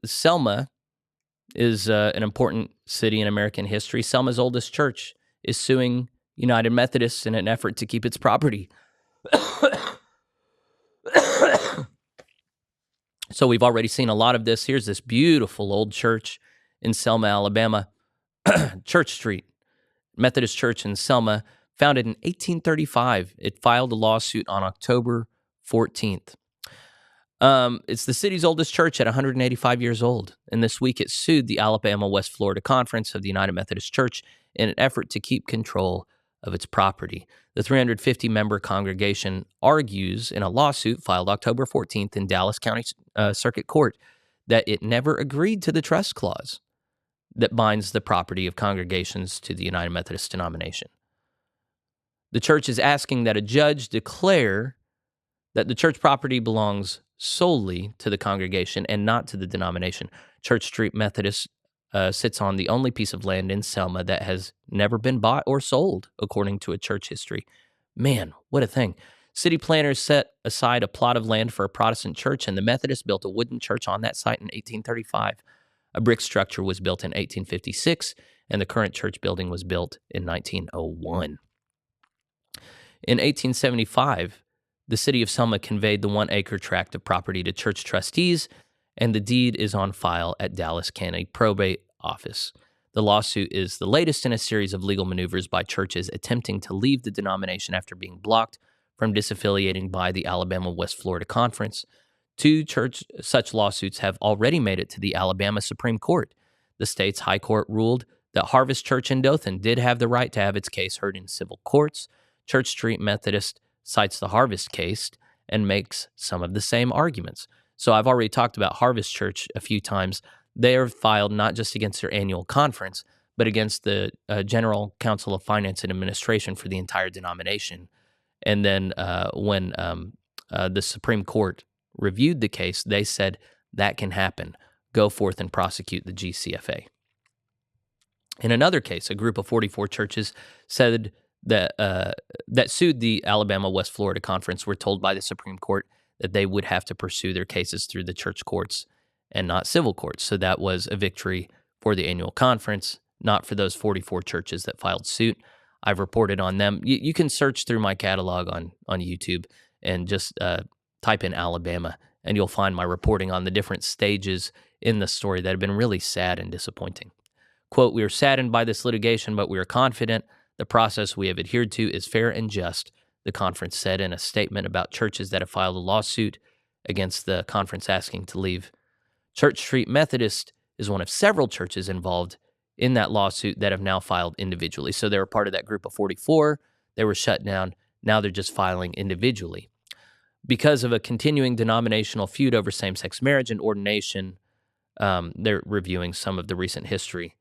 Selma is an important city in American history. Selma's oldest church is suing United Methodists in an effort to keep its property. So we've already seen a lot of this. Here's this beautiful old church in Selma, Alabama, Church Street, Methodist Church in Selma, founded in 1835. It filed a lawsuit on October 14th. It's the city's oldest church at 185 years old, and this week it sued the Alabama-West Florida Conference of the United Methodist Church in an effort to keep control of its property. The 350-member congregation argues in a lawsuit filed October 14th in Dallas County Circuit Court that it never agreed to the trust clause that binds the property of congregations to the United Methodist denomination. The church is asking that a judge declare that the church property belongs solely to the congregation and not to the denomination. Church Street Methodist sits on the only piece of land in Selma that has never been bought or sold, according to a church history. Man, what a thing. City planners set aside a plot of land for a Protestant church, and the Methodists built a wooden church on that site in 1835. A brick structure was built in 1856, and the current church building was built in 1901. In 1875, the city of Selma conveyed the 1-acre tract of property to church trustees, and the deed is on file at Dallas County Probate Office. The lawsuit is the latest in a series of legal maneuvers by churches attempting to leave the denomination after being blocked from disaffiliating by the Alabama-West Florida Conference. 2 such lawsuits have already made it to the Alabama Supreme Court. The state's high court ruled that Harvest Church in Dothan did have the right to have its case heard in civil courts. Church Street Methodist cites the Harvest case and makes some of the same arguments. So I've already talked about Harvest Church a few times. They are filed not just against their annual conference, but against the General Council of Finance and Administration for the entire denomination. And then when the Supreme Court reviewed the case, they said that can happen. Go forth and prosecute the GCFA. In another case, a group of 44 churches said that sued the Alabama-West Florida Conference were told by the Supreme Court that they would have to pursue their cases through the church courts and not civil courts. So that was a victory for the annual conference, not for those 44 churches that filed suit. I've reported on them. You can search through my catalog on YouTube and just type in Alabama, and you'll find my reporting on the different stages in the story that have been really sad and disappointing. Quote, "We are saddened by this litigation, but we are confident the process we have adhered to is fair and just," the conference said in a statement about churches that have filed a lawsuit against the conference asking to leave. Church Street Methodist is one of several churches involved in that lawsuit that have now filed individually. So they were part of that group of 44. They were shut down. Now they're just filing individually. Because of a continuing denominational feud over same-sex marriage and ordination, they're reviewing some of the recent history.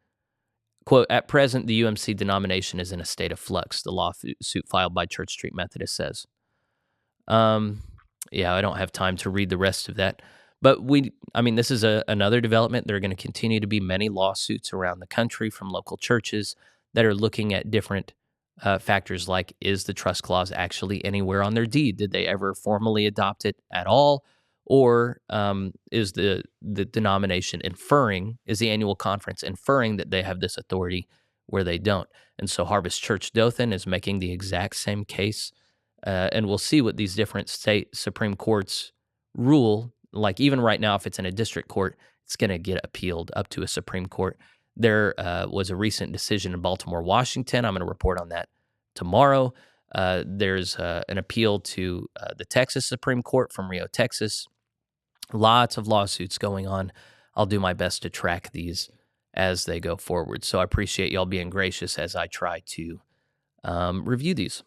Quote, "At present, the UMC denomination is in a state of flux," the lawsuit filed by Church Street Methodist says. Yeah, I don't have time to read the rest of that. But this is another development. There are going to continue to be many lawsuits around the country from local churches that are looking at different factors like, is the trust clause actually anywhere on their deed? Did they ever formally adopt it at all? Or is the denomination is the annual conference inferring that they have this authority where they don't? And so Harvest Church Dothan is making the exact same case. And we'll see what these different state Supreme Courts rule. Like even right now, if it's in a district court, it's going to get appealed up to a Supreme Court. There was a recent decision in Baltimore, Washington. I'm going to report on that tomorrow. There's an appeal to the Texas Supreme Court from Rio, Texas. Lots of lawsuits going on. I'll do my best to track these as they go forward. So I appreciate y'all being gracious as I try to review these.